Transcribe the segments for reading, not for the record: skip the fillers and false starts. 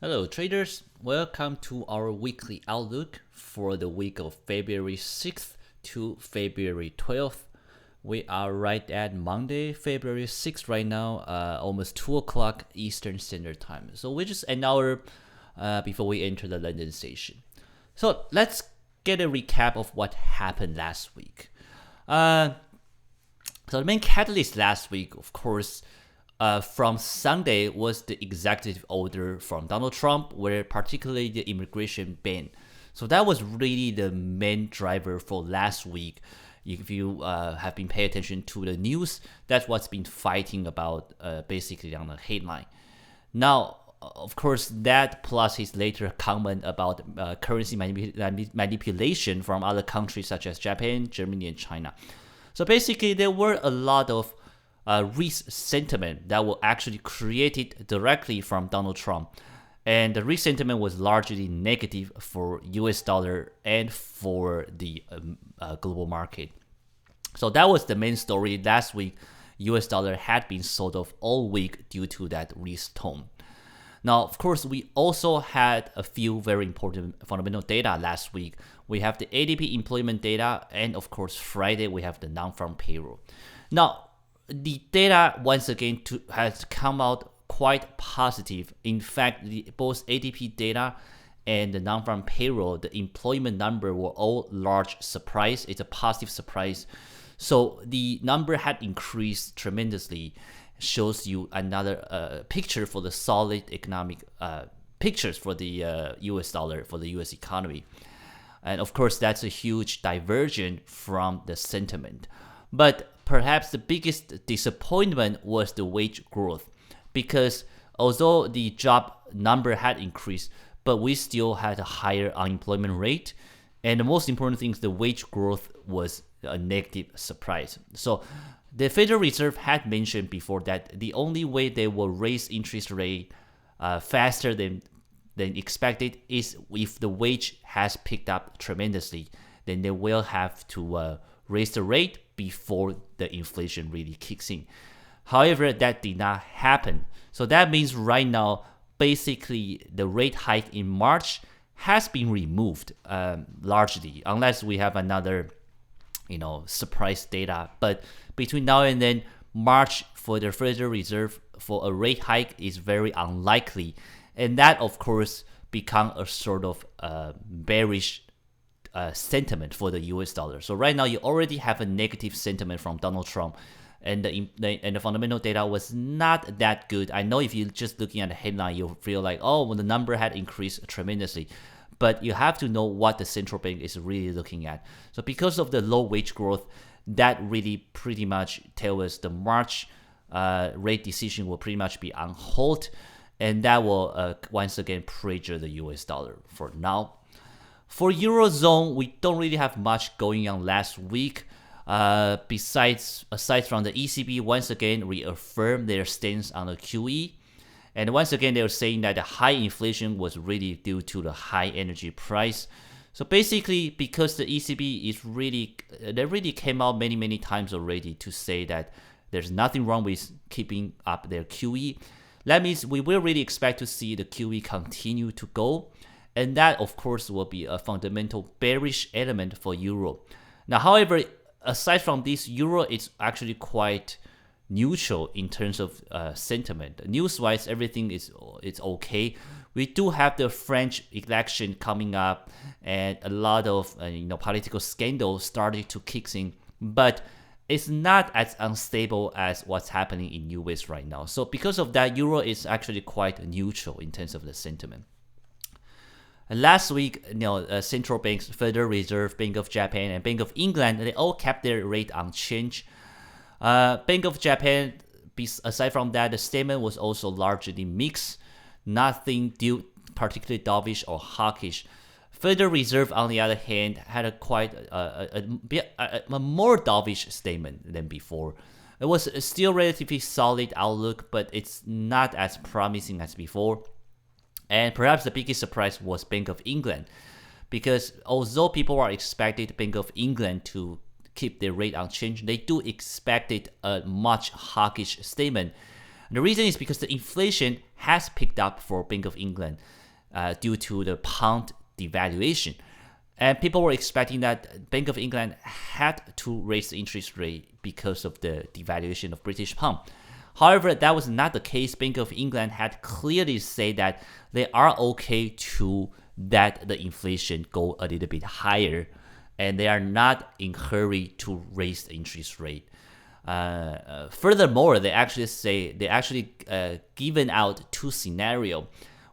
Hello, traders. Welcome to our weekly outlook for the week of February 6th to February 12th. We are right at Monday, February 6th right now, almost 2 o'clock Eastern Standard Time. So we're just an hour before we enter the London station. So let's get a recap of what happened last week. So the main catalyst last week, of course, from Sunday was the executive order from Donald Trump, where particularly the immigration ban. So that was really the main driver for last week. If you have been paying attention to the news, that's what's been fighting about basically on the headline. Now, of course, that plus his later comment about currency manipulation from other countries such as Japan, Germany, and China. So basically, there were a lot of risk sentiment that were actually created directly from Donald Trump. And the risk sentiment was largely negative for US dollar and for the global market. So that was the main story last week. US dollar had been sold off all week due to that risk tone. Now, of course, we also had a few very important fundamental data last week. We have the ADP employment data, and of course, Friday we have the non-farm payroll. Now, the data once again has come out quite positive. In fact, both ADP data and the non-farm payroll, the employment number were all large surprise. It's a positive surprise. So the number had increased tremendously. Shows you another picture for the solid economic pictures for the US dollar, for the US economy. And of course, that's a huge diversion from the sentiment. But perhaps the biggest disappointment was the wage growth, because although the job number had increased, but we still had a higher unemployment rate. And the most important thing is the wage growth was a negative surprise. So the Federal Reserve had mentioned before that the only way they will raise interest rate faster than expected is if the wage has picked up tremendously. Then they will have to raise the rate before the inflation really kicks in. However, that did not happen. So that means right now, basically, the rate hike in March has been removed largely, unless we have another surprise data. But between now and then, March for the Federal Reserve for a rate hike is very unlikely. And that, of course, become a sort of bearish sentiment for the US dollar. So right now, you already have a negative sentiment from Donald Trump. And the fundamental data was not that good. I know if you're just looking at the headline, you'll feel like, oh, well, the number had increased tremendously. But you have to know what the central bank is really looking at. So because of the low wage growth, that really pretty much tells us the March rate decision will pretty much be on hold. And that will once again pressure the US dollar for now. For Eurozone, we don't really have much going on last week. Aside from the ECB, once again reaffirmed their stance on the QE. And once again, they were saying that the high inflation was really due to the high energy price. So basically, because the ECB they really came out many times already to say that there's nothing wrong with keeping up their QE. That means we will really expect to see the QE continue to go. And that, of course, will be a fundamental bearish element for Euro. Now, however, aside from this, Euro is actually quite neutral in terms of sentiment. News-wise, everything is okay. We do have the French election coming up, and a lot of political scandals started to kick in, but it's not as unstable as what's happening in US right now. So because of that, Euro is actually quite neutral in terms of the sentiment. And last week, central banks, Federal Reserve, Bank of Japan, and Bank of England, they all kept their rate unchanged. Bank of Japan, aside from that, the statement was also largely mixed. Nothing particularly dovish or hawkish. Federal Reserve, on the other hand, had a more dovish statement than before. It was still relatively solid outlook, but it's not as promising as before. And perhaps the biggest surprise was Bank of England, because although people are expected Bank of England to keep their rate unchanged, they do expect a much hawkish statement. And the reason is because the inflation has picked up for Bank of England due to the pound devaluation. And people were expecting that Bank of England had to raise the interest rate because of the devaluation of British pound. However, that was not the case. Bank of England had clearly said that they are okay to let the inflation go a little bit higher, and they are not in hurry to raise the interest rate. Furthermore, they actually given out two scenarios.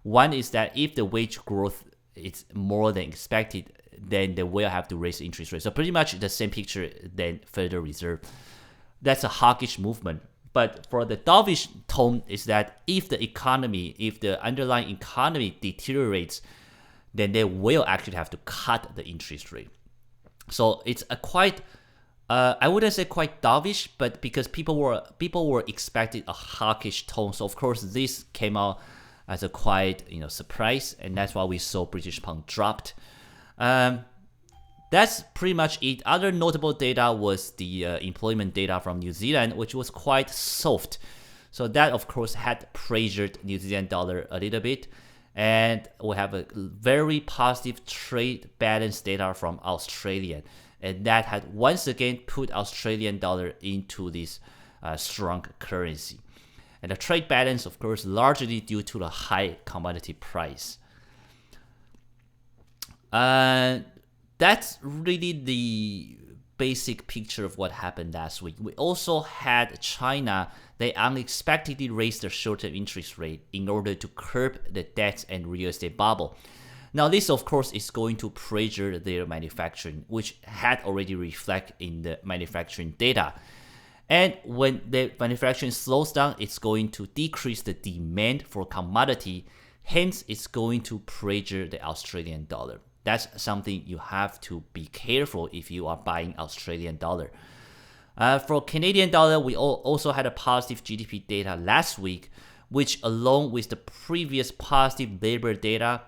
One is that if the wage growth is more than expected, then they will have to raise the interest rate. So pretty much the same picture than Federal Reserve. That's a hawkish movement. But for the dovish tone is that if the underlying economy deteriorates, then they will actually have to cut the interest rate. So it's a quite, I wouldn't say quite dovish, but because people were expecting a hawkish tone, so of course this came out as a quite surprise, and that's why we saw British pound dropped. That's pretty much it. Other notable data was the employment data from New Zealand, which was quite soft. So that, of course, had pressured New Zealand dollar a little bit. And we have a very positive trade balance data from Australia. And that had once again put Australian dollar into this strong currency. And the trade balance, of course, largely due to the high commodity price. That's really the basic picture of what happened last week. We also had China. They unexpectedly raised their short-term interest rate in order to curb the debt and real estate bubble. Now, this, of course, is going to pressure their manufacturing, which had already reflected in the manufacturing data. And when the manufacturing slows down, it's going to decrease the demand for commodity. Hence, it's going to pressure the Australian dollar. That's something you have to be careful if you are buying Australian dollar. For Canadian dollar, we also had a positive GDP data last week, which along with the previous positive labor data,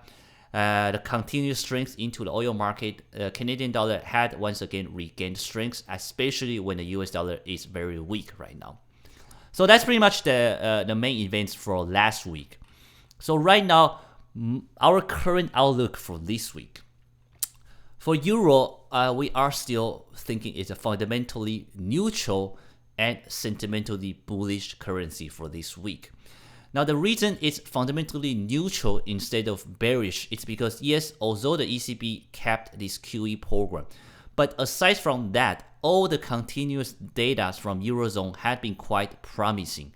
the continued strength into the oil market, Canadian dollar had once again regained strength, especially when the US dollar is very weak right now. So that's pretty much the main events for last week. So right now, our current outlook for this week. For Euro, we are still thinking it's a fundamentally neutral and sentimentally bullish currency for this week. Now, the reason it's fundamentally neutral instead of bearish is because, yes, although the ECB kept this QE program, but aside from that, all the continuous data from Eurozone had been quite promising.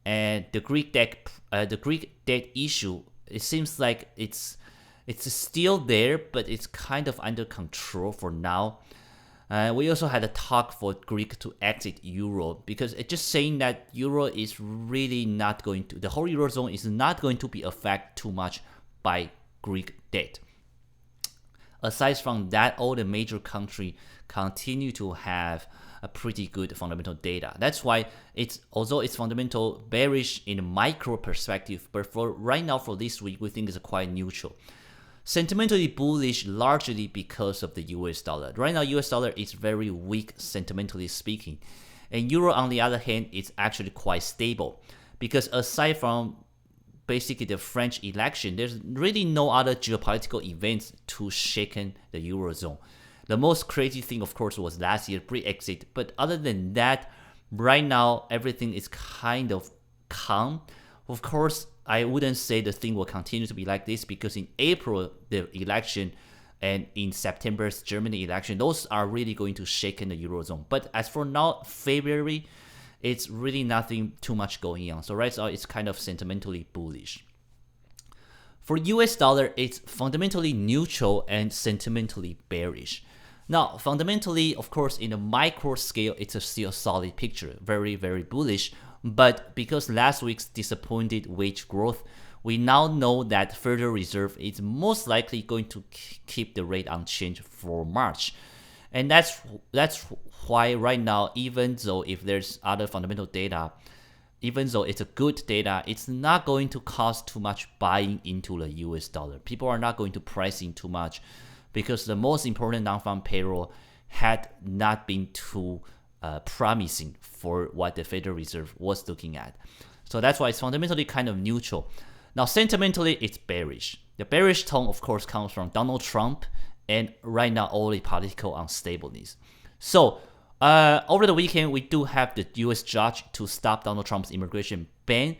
And the Greek debt issue, it seems like it's still there, but it's kind of under control for now. We also had a talk for Greek to exit Euro because it's just saying that Euro is really not going to, the whole Eurozone is not going to be affected too much by Greek debt. Aside from that, all the major countries continue to have a pretty good fundamental data. That's why although it's fundamental bearish in a micro perspective, but for right now for this week, we think it's quite neutral. Sentimentally bullish largely because of the US dollar. Right now, US dollar is very weak sentimentally speaking. And Euro, on the other hand, is actually quite stable. Because aside from basically the French election, there's really no other geopolitical events to shake the Eurozone. The most crazy thing, of course, was last year Brexit. But other than that, right now, everything is kind of calm. Of course, I wouldn't say the thing will continue to be like this because in April, the election, and in September's Germany election, those are really going to shake the Eurozone. But as for now, February, it's really nothing too much going on. So right now, it's kind of sentimentally bullish. For US dollar, it's fundamentally neutral and sentimentally bearish. Now, fundamentally, of course, in a micro scale, it's still a solid picture, very, very bullish. But because last week's disappointed wage growth, we now know that Federal Reserve is most likely going to keep the rate unchanged for March. And that's why right now, even though if there's other fundamental data, even though it's a good data, it's not going to cost too much buying into the US dollar. People are not going to price in too much because the most important non-farm payroll had not been too promising for what the Federal Reserve was looking at. So that's why it's fundamentally kind of neutral. Now, sentimentally, it's bearish. The bearish tone, of course, comes from Donald Trump and right now all the political unstableness. So over the weekend, we do have the U.S. judge to stop Donald Trump's immigration ban.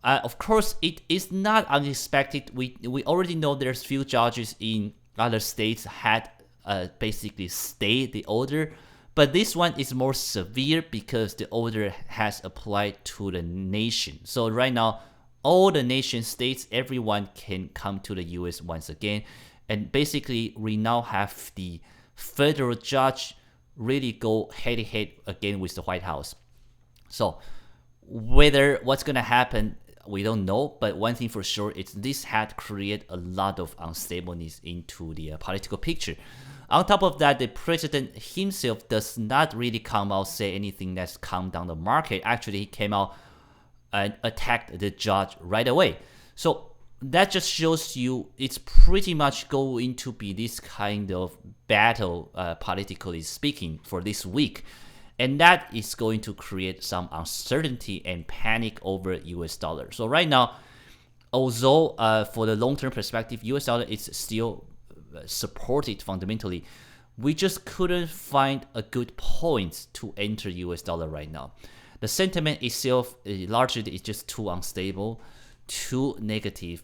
Of course, it is not unexpected. We already know there's few judges in other states had basically stayed the order, but this one is more severe because the order has applied to the nation. So right now, all the nation states, everyone can come to the U.S. once again, and basically we now have the federal judge really go head-to-head again with the White House. So whether what's going to happen, we don't know, but one thing for sure is this had created a lot of unstableness into the political picture. On top of that, the president himself does not really come out say anything that's calmed down the market. Actually, he came out and attacked the judge right away. So that just shows you it's pretty much going to be this kind of battle, politically speaking, for this week. And that is going to create some uncertainty and panic over US dollar. So right now, although for the long-term perspective, US dollar is still supported fundamentally, we just couldn't find a good point to enter US dollar right now. The sentiment itself largely is just too unstable, too negative.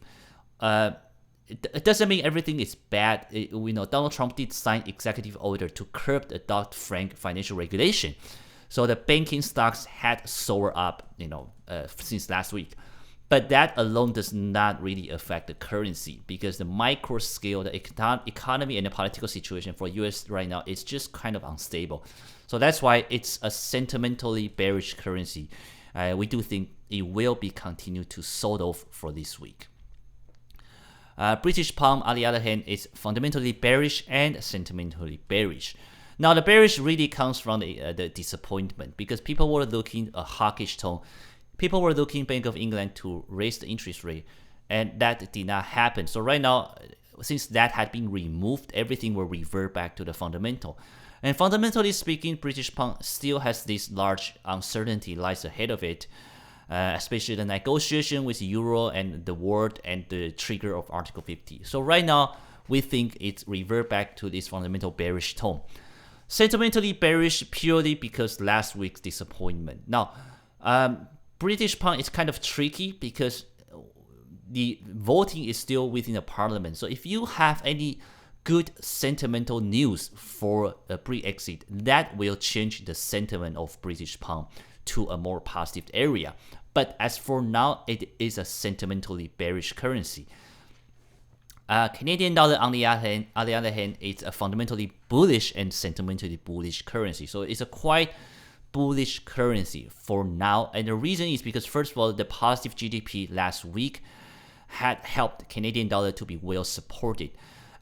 It doesn't mean everything is bad. We know Donald Trump did sign executive order to curb the Dodd-Frank financial regulation. So the banking stocks had soared up, since last week. But that alone does not really affect the currency because the micro scale, the economy and the political situation for US right now is just kind of unstable. So that's why it's a sentimentally bearish currency. We do think it will be continued to sold off for this week. British pound, on the other hand, is fundamentally bearish and sentimentally bearish. Now, the bearish really comes from the disappointment because people were looking a hawkish tone. People were looking Bank of England to raise the interest rate, and that did not happen. So right now, since that had been removed, everything will revert back to the fundamental. And fundamentally speaking, British pound still has this large uncertainty lies ahead of it. Especially the negotiation with Euro and the world and the trigger of Article 50. So right now, we think it's revert back to this fundamental bearish tone. Sentimentally bearish purely because last week's disappointment. Now, British pound is kind of tricky because the voting is still within the parliament. So if you have any good sentimental news for a Brexit, that will change the sentiment of British pound to a more positive area. But as for now, it is a sentimentally bearish currency. Canadian dollar, on the other hand, it's a fundamentally bullish and sentimentally bullish currency. So it's a quite bullish currency for now. And the reason is because, first of all, the positive GDP last week had helped Canadian dollar to be well supported.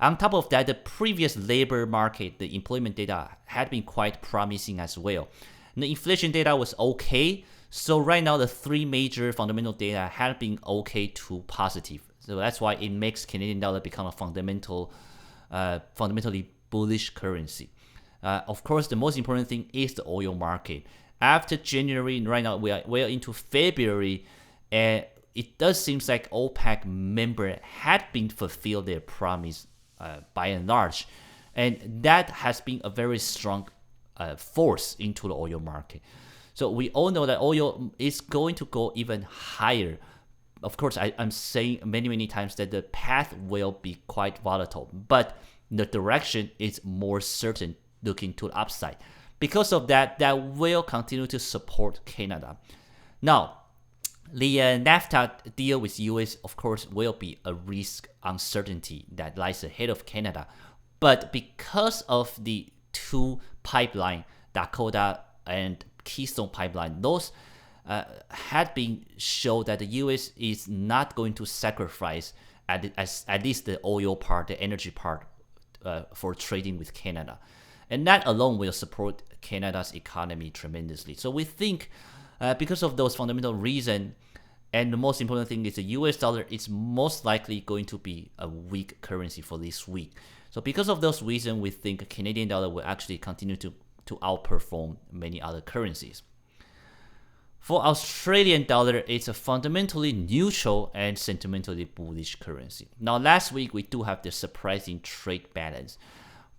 On top of that, the previous labor market, the employment data had been quite promising as well. The inflation data was okay. So right now, the three major fundamental data have been okay to positive. So that's why it makes Canadian dollar become a fundamentally bullish currency. Of course, the most important thing is the oil market. After January, right now we are into February, and it does seem like OPEC member had been fulfilled their promise by and large, and that has been a very strong force into the oil market. So we all know that oil is going to go even higher. Of course, I'm saying many times that the path will be quite volatile, but the direction is more certain looking to the upside. Because of that, that will continue to support Canada. Now, the NAFTA deal with US, of course, will be a risk uncertainty that lies ahead of Canada. But because of the two pipeline, Dakota and Keystone pipeline, those had been shown that the US is not going to sacrifice at least the oil part, the energy part, for trading with Canada. And that alone will support Canada's economy tremendously. So we think because of those fundamental reasons, and the most important thing is the US dollar is most likely going to be a weak currency for this week. So because of those reasons, we think Canadian dollar will actually continue to outperform many other currencies. For Australian dollar, it's a fundamentally neutral and sentimentally bullish currency. Now, last week we do have the surprising trade balance,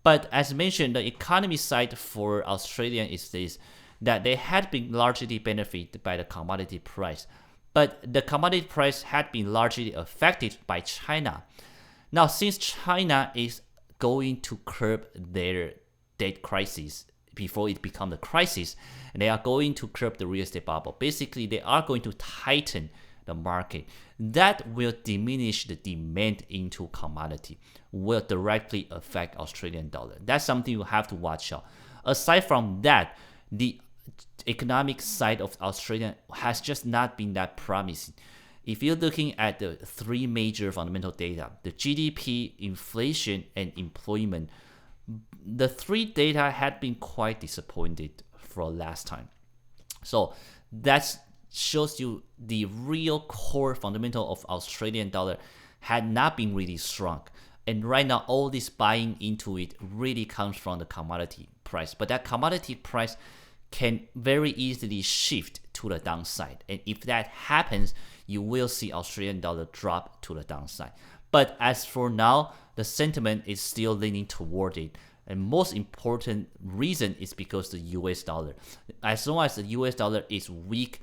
but as mentioned, the economy side for Australian is this, that they had been largely benefited by the commodity price, but the commodity price had been largely affected by China. Now, since China is going to curb their debt crisis before it becomes a crisis, and they are going to curb the real estate bubble. Basically, they are going to tighten the market. That will diminish the demand into commodity, will directly affect Australian dollar. That's something you have to watch out. Aside from that, the economic side of Australia has just not been that promising. If you're looking at the three major fundamental data, the GDP, inflation, and employment, the three data had been quite disappointed for last time. So that shows you the real core fundamental of Australian dollar had not been really strong. And right now, all this buying into it really comes from the commodity price. But that commodity price can very easily shift to the downside. And if that happens, you will see Australian dollar drop to the downside. But as for now, the sentiment is still leaning toward it. And most important reason is because the US dollar. As long as the US dollar is weak,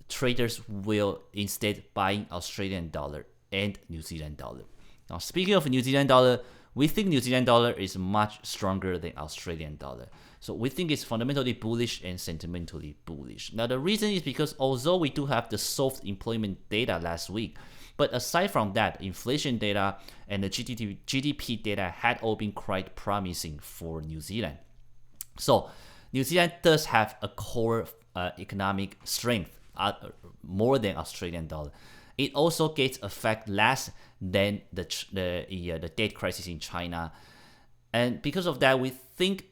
traders will instead buying Australian dollar and New Zealand dollar. Now, speaking of New Zealand dollar, we think New Zealand dollar is much stronger than Australian dollar. So we think it's fundamentally bullish and sentimentally bullish. Now, the reason is because although we do have the soft employment data last week, but aside from that, inflation data and the GDP data had all been quite promising for New Zealand. So New Zealand does have a core economic strength more than Australian dollar. It also gets affected less than the debt crisis in China. And because of that, we think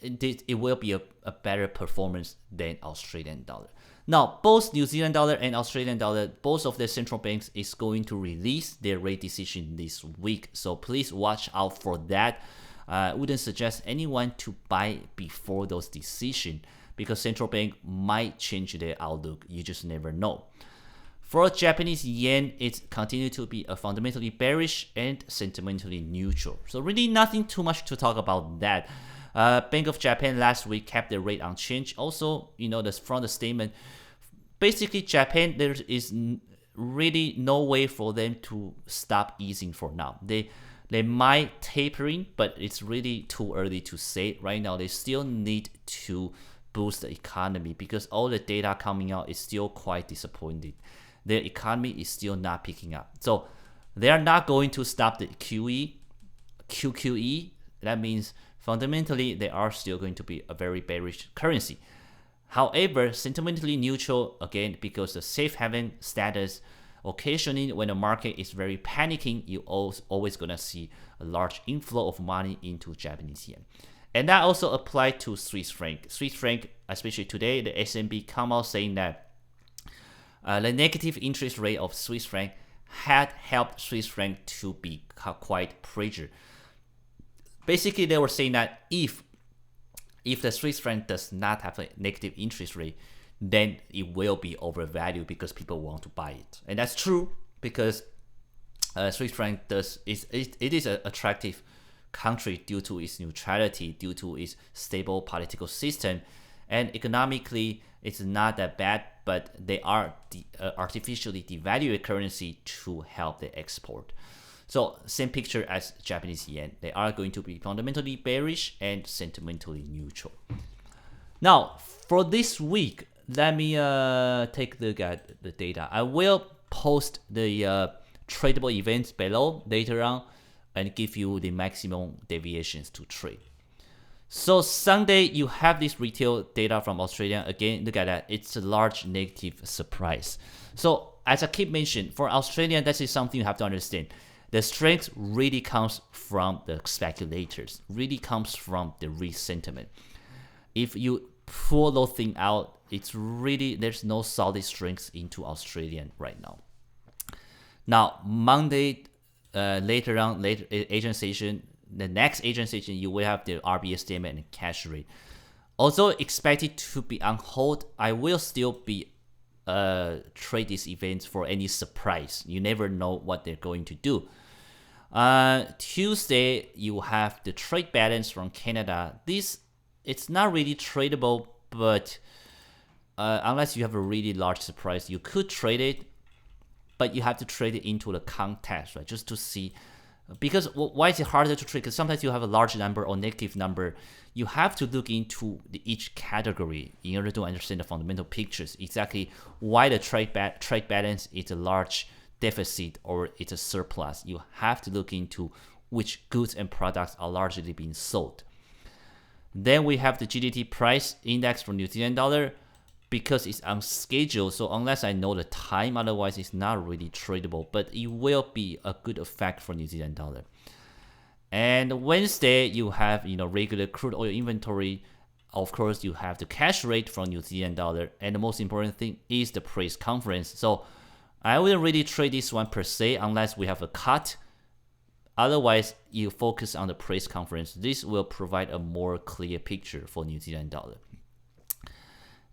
it will be a better performance than Australian dollar. Now, both New Zealand dollar and Australian dollar, both of the central banks is going to release their rate decision this week. So please watch out for that. I wouldn't suggest anyone to buy before those decisions because central bank might change their outlook. You just never know. For Japanese yen, it continued to be a fundamentally bearish and sentimentally neutral. So really nothing too much to talk about that. Bank of Japan last week kept the rate unchanged. Also, from the statement, basically Japan, there is really no way for them to stop easing for now. They might tapering, but it's really too early to say. Right now, they still need to boost the economy because all the data coming out is still quite disappointing. Their economy is still not picking up. So they are not going to stop the QQE. That means fundamentally they are still going to be a very bearish currency. However, sentimentally neutral, again, because the safe haven status, occasionally when the market is very panicking, you always going to see a large inflow of money into Japanese yen. And that also applied to Swiss franc. Swiss franc, especially today, the SNB come out saying that the negative interest rate of Swiss franc had helped Swiss franc to be quite pressured. Basically, they were saying that if the Swiss franc does not have a negative interest rate, then it will be overvalued because people want to buy it. And that's true because Swiss franc it is an attractive country due to its neutrality, due to its stable political system, and economically it's not that bad, but they are artificially devalued currency to help the export. So same picture as Japanese yen. They are going to be fundamentally bearish and sentimentally neutral. Now, for this week, let me take a look at the data. I will post the tradable events below later on and give you the maximum deviations to trade. So Sunday, you have this retail data from Australia. Again, look at that. It's a large negative surprise. So as I keep mentioning, for Australia, that is something you have to understand. The strength really comes from the speculators, really comes from the risk sentiment. If you pull those things out, it's really, there's no solid strength into Australian right now. Now, Monday, later Asian session, the next Asian session, you will have the RBA statement and cash rate. Although expected to be on hold, I will still be trade these events for any surprise. You never know what they're going to do. Tuesday, you have the trade balance from Canada. This, it's not really tradable, but unless you have a really large surprise, you could trade it, but you have to trade it into the context, right? Just to see, because why is it harder to trade? Because sometimes you have a large number or negative number. You have to look into each category in order to understand the fundamental pictures, exactly why the trade balance is a large deficit or it's a surplus. You have to look into which goods and products are largely being sold. Then we have the GDT price index for New Zealand dollar, because it's on schedule. So unless I know the time, otherwise it's not really tradable, but it will be a good effect for New Zealand dollar. And Wednesday, you have regular crude oil inventory. Of course, you have the cash rate from New Zealand dollar, and the most important thing is the press conference. So I wouldn't really trade this one per se unless we have a cut. Otherwise, you focus on the press conference. This will provide a more clear picture for New Zealand dollar.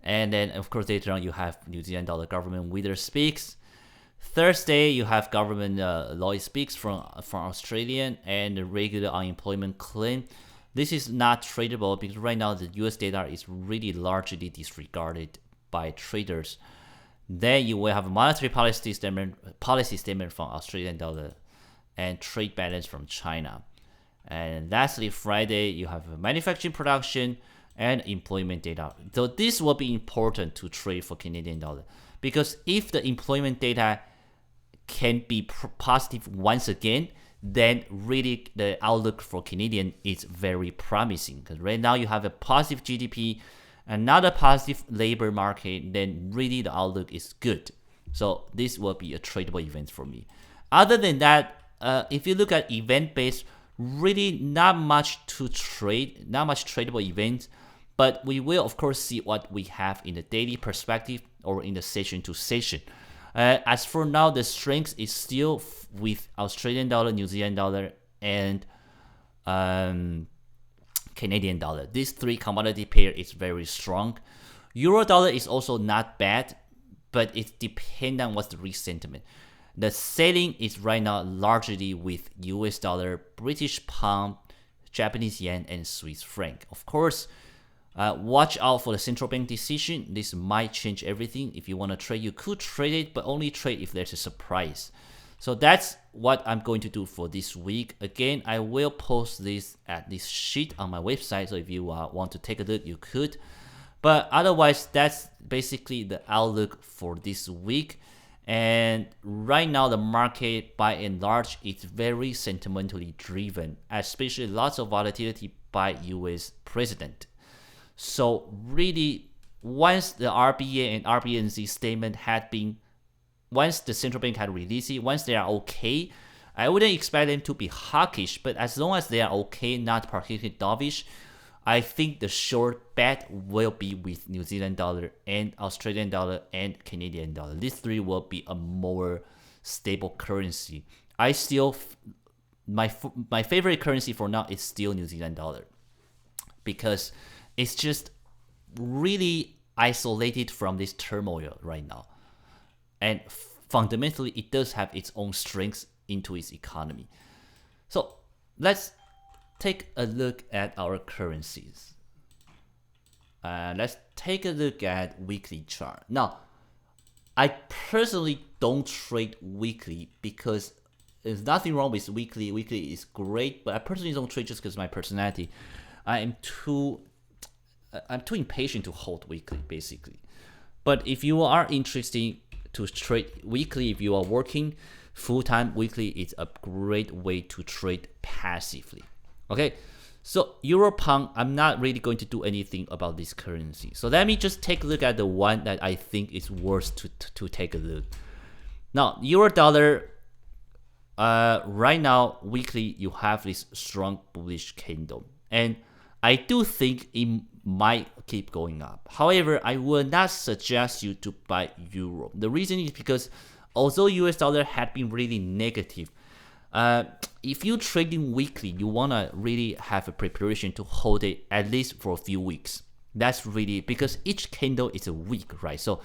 And then, of course, later on, you have New Zealand dollar government leader speaks. Thursday, you have government lawyer speaks from Australian, and the regular unemployment claim. This is not tradable because right now the US data is really largely disregarded by traders. Then you will have a monetary policy statement from Australian dollar and trade balance from China. And lastly, Friday, you have manufacturing production and employment data. So this will be important to trade for Canadian dollar, because if the employment data can be positive once again, then really the outlook for Canadian is very promising. Because right now you have a positive GDP, another positive labor market, then really the outlook is good. So this will be a tradable event for me. Other than that, if you look at event-based, really not much to trade, not much tradable events, but we will of course see what we have in the daily perspective or in the session to session. As for now, the strength is still with Australian dollar, New Zealand dollar, and Canadian dollar. These three commodity pair is very strong. Euro dollar is also not bad, but it depends on what's the risk sentiment. The selling is right now largely with US dollar, British pound, Japanese yen, and Swiss franc. Of course, watch out for the central bank decision. This might change everything. If you want to trade, you could trade it, but only trade if there's a surprise. So that's what I'm going to do for this week. Again, I will post this at this sheet on my website, so if you want to take a look, you could. But otherwise, that's basically the outlook for this week. And right now, the market, by and large, is very sentimentally driven, especially lots of volatility by US president. So really, once the RBA and RBNZ statement had been, once the central bank had released it, once they are okay, I wouldn't expect them to be hawkish, but as long as they are okay, not particularly dovish, I think the short bet will be with New Zealand dollar and Australian dollar and Canadian dollar. These three will be a more stable currency. I still, my favorite currency for now is still New Zealand dollar, because it's just really isolated from this turmoil right now. And fundamentally, it does have its own strengths into its economy. So let's take a look at our currencies. Let's take a look at weekly chart. Now, I personally don't trade weekly because there's nothing wrong with weekly. Weekly is great, but I personally don't trade just because of my personality. I'm too impatient to hold weekly, basically. But if you are interested to trade weekly, if you are working full-time, weekly is a great way to trade passively. Okay, so Euro Pound, I'm not really going to do anything about this currency. So let me just take a look at the one that I think is worth to take a look. Now, Euro Dollar, right now, weekly, you have this strong bullish candle. And I do think it might keep going up. However, I will not suggest you to buy Euro. The reason is because although US dollar had been really negative, if you're trading weekly, you want to really have a preparation to hold it at least for a few weeks. That's really because each candle is a week, right? So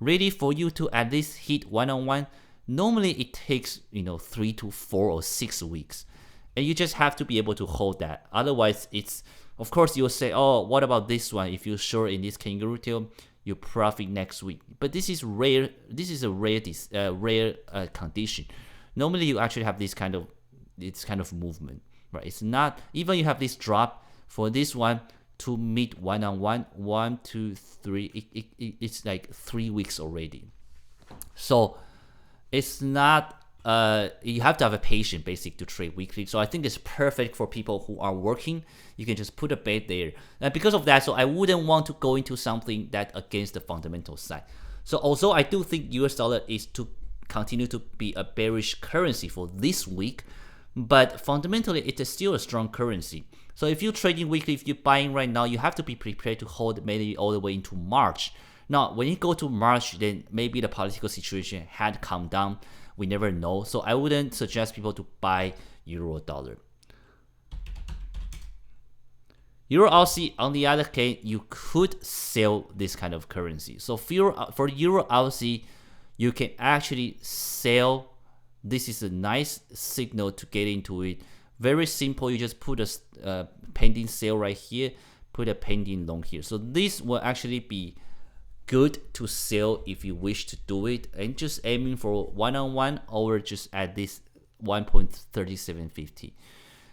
Ready for you to at least hit 1-on-1, normally it takes 3 to 4 or 6 weeks, and you just have to be able to hold that. Otherwise, it's of course you'll say, oh, what about this one? If you're short in this kangaroo tail, you profit next week. But this is rare. This is a rare condition. Normally, you actually have this kind of movement, right? It's not even you have this drop for this one to meet 1-on-1, 1, 2, 3. It's like 3 weeks already. So it's not. You have to have a patient basic to trade weekly. So I think it's perfect for people who are working. You can just put a bet there. And because of that, so I wouldn't want to go into something that against the fundamental side. So also I do think US dollar is to continue to be a bearish currency for this week, but fundamentally it is still a strong currency. So if you're trading weekly, if you're buying right now, you have to be prepared to hold maybe all the way into March. Now, when you go to March, then maybe the political situation had calmed down. We never know. So I wouldn't suggest people to buy euro dollar. Euro Aussie, on the other hand, you could sell this kind of currency. So for Euro Aussie, you can actually sell. This is a nice signal to get into it. Very simple. You just put a pending sale right here, put a pending long here. So this will actually be good to sell if you wish to do it, and just aiming for 1-on-1 or just at this 1.3750.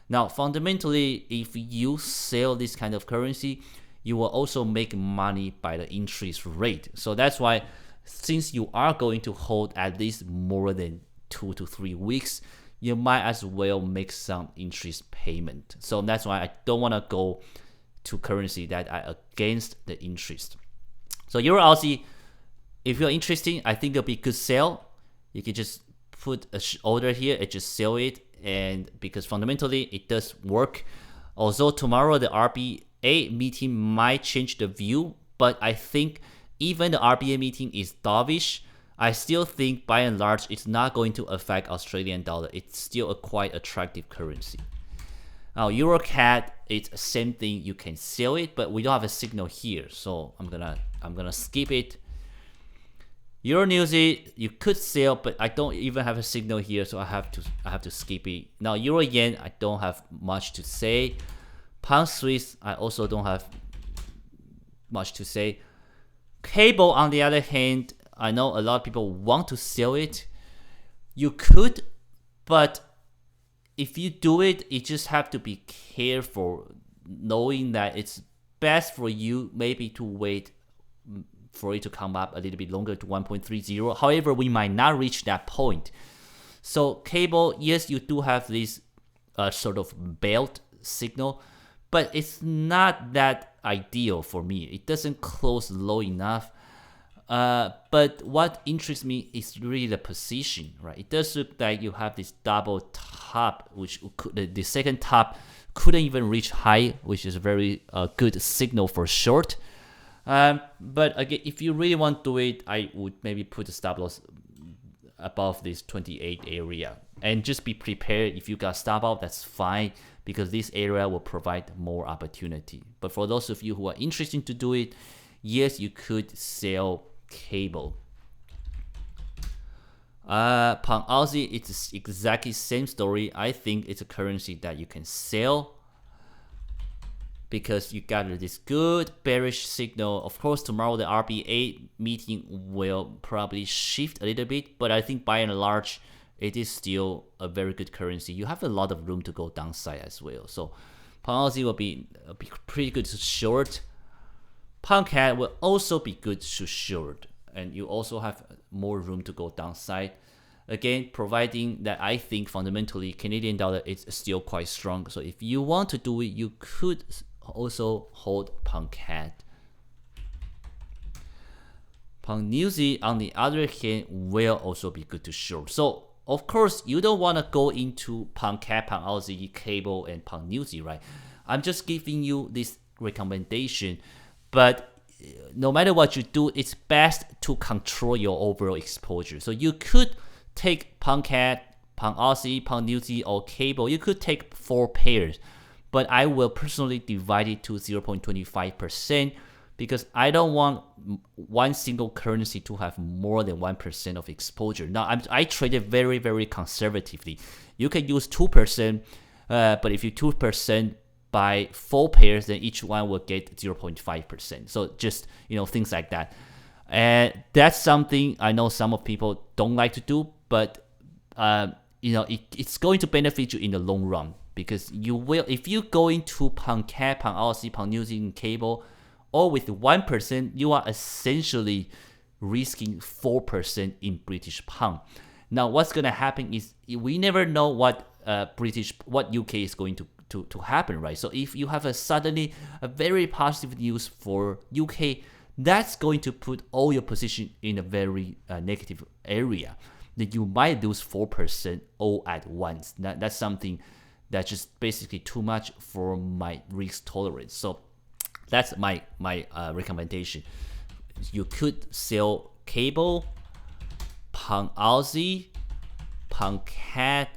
Now, fundamentally, if you sell this kind of currency, you will also make money by the interest rate. So that's why, since you are going to hold at least more than 2 to 3 weeks, you might as well make some interest payment. So that's why I don't want to go to currency that are against the interest. So Euro Aussie, if you're interested, I think it'll be a good sell. You can just put an order here and just sell it, and because fundamentally it does work. Also, tomorrow the RBA meeting might change the view, but I think even the RBA meeting is dovish. I still think by and large it's not going to affect Australian dollar. It's still a quite attractive currency. Now EuroCAD, it's the same thing. You can sell it, but we don't have a signal here, so I'm gonna skip it. Euro New Zealand, you could sell, but I don't even have a signal here, so I have to skip it. Now Euro Yen, I don't have much to say. Pound Swiss, I also don't have much to say. Cable, on the other hand, I know a lot of people want to sell it. You could, but if you do it, you just have to be careful, knowing that it's best for you maybe to wait for it to come up a little bit longer to 1.30. However, we might not reach that point. So cable, yes, you do have this sort of belt signal, but it's not that ideal for me. It doesn't close low enough. But what interests me is really the position, right? It does look like you have this double top, which the second top couldn't even reach high, which is a very good signal for short. But again, if you really want to do it, I would maybe put a stop loss above this 28 area, and just be prepared. If you got stop out, that's fine, because this area will provide more opportunity. But for those of you who are interested to do it, yes, you could sell cable. Pound Aussie, it's exactly same story. I think it's a currency that you can sell because you got this good bearish signal. Of course, tomorrow the RBA meeting will probably shift a little bit, but I think by and large, it is still a very good currency. You have a lot of room to go downside as well. So Pound Aussie will be pretty good to short. Pound CAD will also be good to short, and you also have more room to go downside. Again, providing that I think fundamentally Canadian dollar is still quite strong. So if you want to do it, you could also hold Pound CAD. Pound New Zealand, on the other hand, will also be good to short. So of course, you don't want to go into Pound CAD, Pound Aussie, cable, and Pound New Zealand, right? I'm just giving you this recommendation. But no matter what you do, it's best to control your overall exposure. So you could take Pound CAD, Pound Aussie, Pound New Zealand, or cable. You could take 4 pairs, but I will personally divide it to 0.25%, because I don't want one single currency to have more than 1% of exposure. Now, I trade it very, very conservatively. You can use 2%, but if you 2% by 4 pairs, then each one will get 0.5%. So just, things like that. And that's something I know some of people don't like to do, but it's going to benefit you in the long run, because you will, if you go into pound CAD, pound Aussie, pound New Zealand cable, all with 1%, you are essentially risking 4% in British pound. Now, what's gonna happen is we never know what UK is going to happen, right? So if you have suddenly a very positive news for UK, that's going to put all your position in a very negative area. Then you might lose 4% all at once. That's something that's just basically too much for my risk tolerance. So that's my recommendation. You could sell cable, pound Aussie, pound CAD,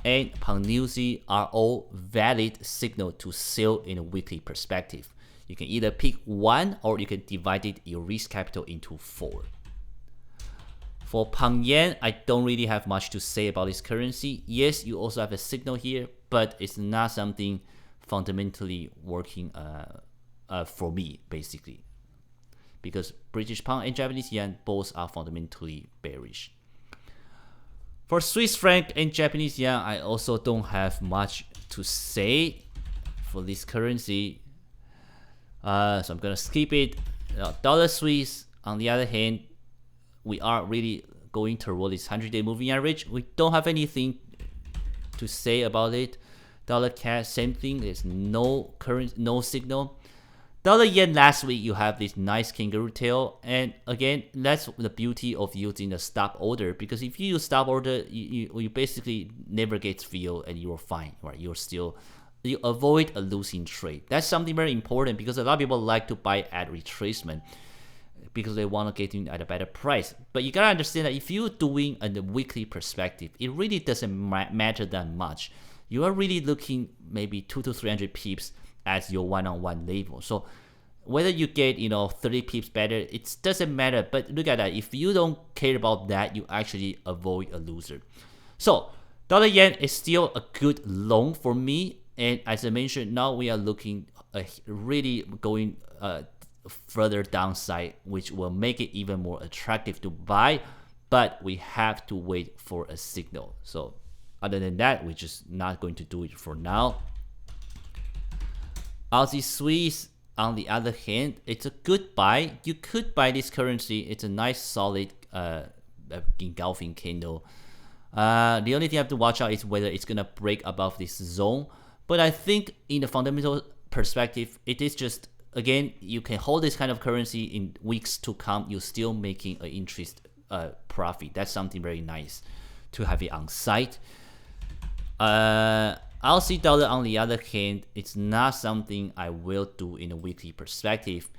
and pound New Zealand are all valid signal to sell in a weekly perspective. You can either pick one, or you can divide your risk capital into 4. For pound yen, I don't really have much to say about this currency. Yes, you also have a signal here, but it's not something fundamentally working for me, basically, because British pound and Japanese yen both are fundamentally bearish. For Swiss franc and Japanese yen, I also don't have much to say for this currency, so I'm gonna skip it. Dollar Swiss, on the other hand, we are really going toward this 100-day moving average. We don't have anything to say about it. Dollar CAD, same thing. There's no signal. Dollar yen, last week you have this nice kangaroo tail, and again, that's the beauty of using the stop order, because if you use stop order, you basically never get filled and you're fine, right? You avoid a losing trade. That's something very important, because a lot of people like to buy at retracement because they want to get in at a better price. But you gotta understand that if you're doing a weekly perspective, it really doesn't matter that much. You are really looking maybe 200 to 300 pips as your one-on-one level. So whether you get 30 pips better, it doesn't matter. But look at that. If you don't care about that, you actually avoid a loser. So dollar yen is still a good long for me. And as I mentioned, now we are looking really going further downside, which will make it even more attractive to buy. But we have to wait for a signal. So other than that, we're just not going to do it for now. Aussie Swiss, on the other hand, it's a good buy. You could buy this currency. It's a nice solid engulfing candle. The only thing I have to watch out is whether it's gonna break above this zone. But I think in the fundamental perspective, it is just, again, you can hold this kind of currency in weeks to come. You're still making an interest profit. That's something very nice to have it on site. Aussie dollar, on the other hand, it's not something I will do in a weekly perspective,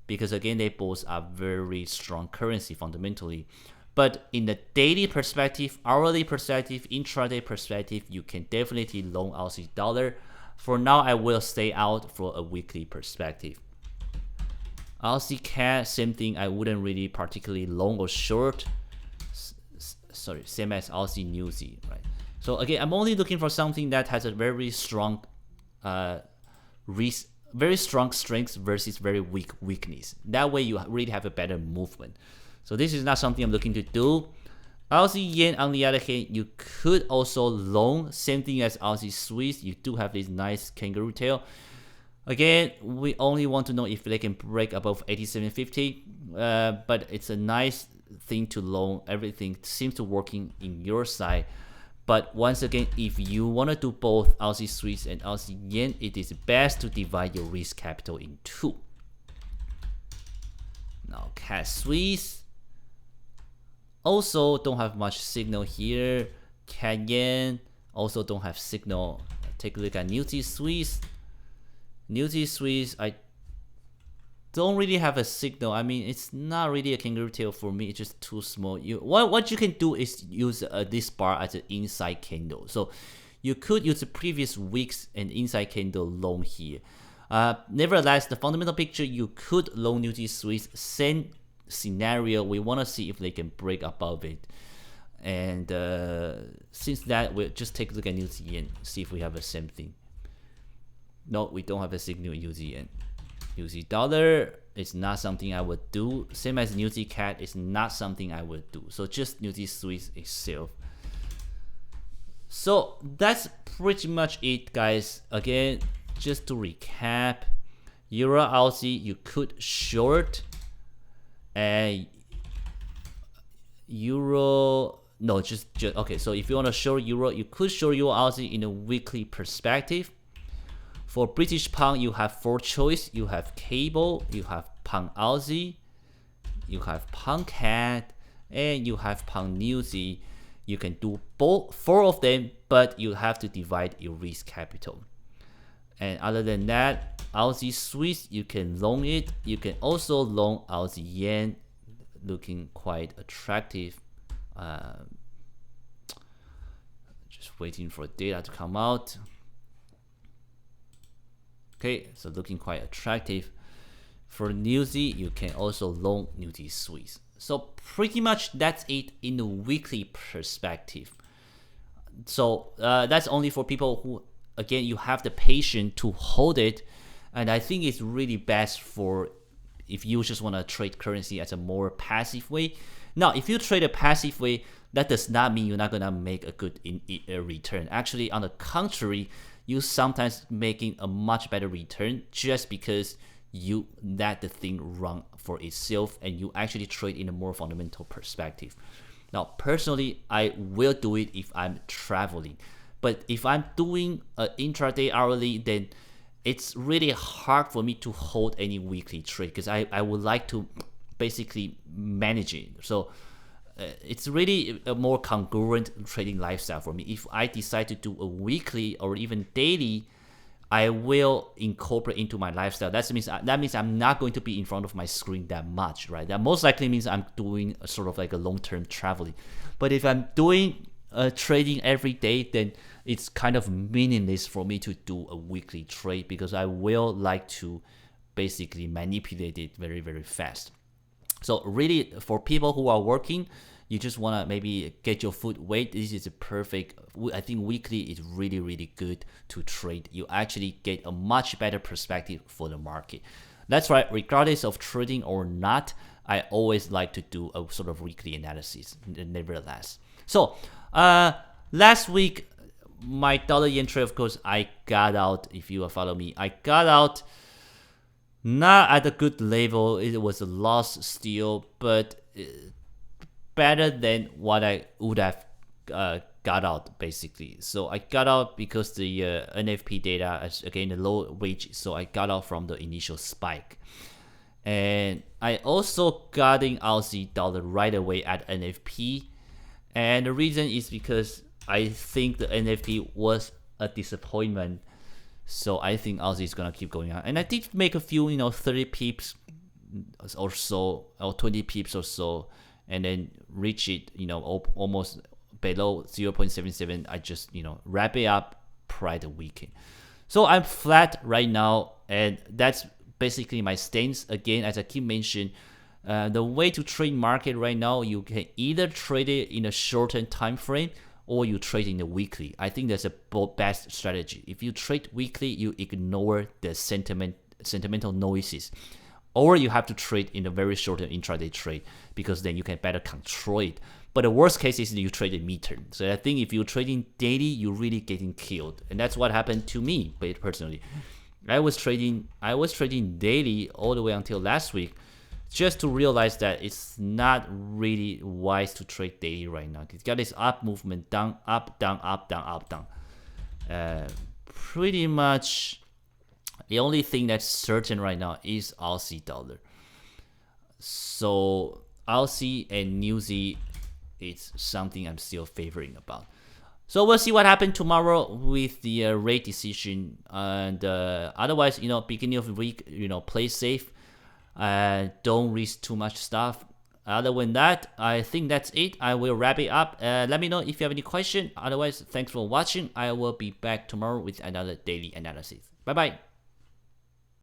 because again, they both are very strong currency fundamentally. But in the daily perspective, hourly perspective, intraday perspective, you can definitely long Aussie dollar. For now, I will stay out for a weekly perspective. Aussie CAD, same thing. I wouldn't really particularly long or short. Sorry, same as Aussie New Zealand, right? So again, I'm only looking for something that has a very strong very strong strength versus very weak weakness. That way you really have a better movement. So this is not something I'm looking to do. Aussie yen, on the other hand, you could also long, same thing as Aussie Swiss. You do have this nice kangaroo tail. Again, we only want to know if they can break above 87.50, but it's a nice thing to long. Everything seems to working in your side. But once again, if you want to do both Aussie Swiss and Aussie yen, it is best to divide your risk capital in 2. Now, CAD Swiss also don't have much signal here. CAD yen also don't have signal. Take a look at New Zealand Swiss. New Zealand Swiss, I don't really have a signal. I mean, it's not really a kangaroo tail for me. It's just too small. What you can do is use this bar as an inside candle. So you could use the previous weeks and inside candle long here. Nevertheless, the fundamental picture, you could long New T Swiss. Same scenario, we want to see if they can break above it. And since that, we'll just take a look at New T Yen, see if we have the same thing. No, we don't have a signal in UZ Yen. UZ dollar is not something I would do. Same as New T Cat, it's not something I would do. So just New T Swiss itself. So that's pretty much it, guys. Again, just to recap, Euro Aussie you could short, and Euro just okay. So if you want to short Euro, you could short Euro Aussie in a weekly perspective. For British Pound, you have 4 choice. You have Cable, you have Pound Aussie, you have Pound Cat, and you have Pound New Z. You can do both 4 of them, but you have to divide your risk capital. And other than that, Aussie Swiss, you can long it. You can also long Aussie Yen, looking quite attractive. Just waiting for data to come out. Okay, so looking quite attractive. For New Z, you can also long New T Swiss. So pretty much that's it in the weekly perspective. So that's only for people who, again, you have the patience to hold it. And I think it's really best for if you just want to trade currency as a more passive way. Now, if you trade a passive way, that does not mean you're not going to make a good return. Actually, on the contrary, you sometimes making a much better return just because you let the thing run for itself and you actually trade in a more fundamental perspective. Now, personally, I will do it if I'm traveling. But if I'm doing an intraday hourly, then it's really hard for me to hold any weekly trade because I would like to basically manage it. So it's really a more congruent trading lifestyle for me. If I decide to do a weekly or even daily, I will incorporate into my lifestyle. That means I'm not going to be in front of my screen that much, right? That most likely means I'm doing a sort of like a long-term traveling. But if I'm doing trading every day, then it's kind of meaningless for me to do a weekly trade because I will like to basically manipulate it very, very fast. So really, for people who are working, you just want to maybe get your foot wet. This is a perfect, I think weekly is really, really good to trade. You actually get a much better perspective for the market. That's right, regardless of trading or not, I always like to do a sort of weekly analysis, nevertheless. So last week, my dollar yen trade, of course, I got out. If you follow me, I got out. Not at a good level. It was a loss still, but better than what I would have got out, basically. So I got out because the NFP data is again the low wage, so I got out from the initial spike. And I also got in Aussie dollar right away at NFP. And the reason is because I think the NFP was a disappointment. So I think Aussie is gonna keep going on, and I did make a few, 30 pips or so, or 20 pips or so, and then reach it, almost below 0.77. I just, wrap it up prior to weekend. So I'm flat right now, and that's basically my stance. Again, as I keep mentioning, the way to trade market right now, you can either trade it in a shortened time frame or you trade in the weekly. I think that's a best strategy. If you trade weekly, you ignore the sentimental noises, or you have to trade in a very short intraday trade because then you can better control it. But the worst case is you trade in mid-term. So I think if you're trading daily, you're really getting killed, and that's what happened to me personally. I was trading daily all the way until last week, just to realize that it's not really wise to trade daily right now. It's got this up movement, down, up, down, up, down, up, down. Pretty much the only thing that's certain right now is Aussie dollar. So Aussie and New Z, it's something I'm still favoring about. So we'll see what happens tomorrow with the rate decision. And otherwise, beginning of the week, play safe. Don't risk too much stuff. Other than that, I think that's it. I will wrap it up. Let me know if you have any question. Otherwise, thanks for watching. I will be back tomorrow with another daily analysis. Bye bye.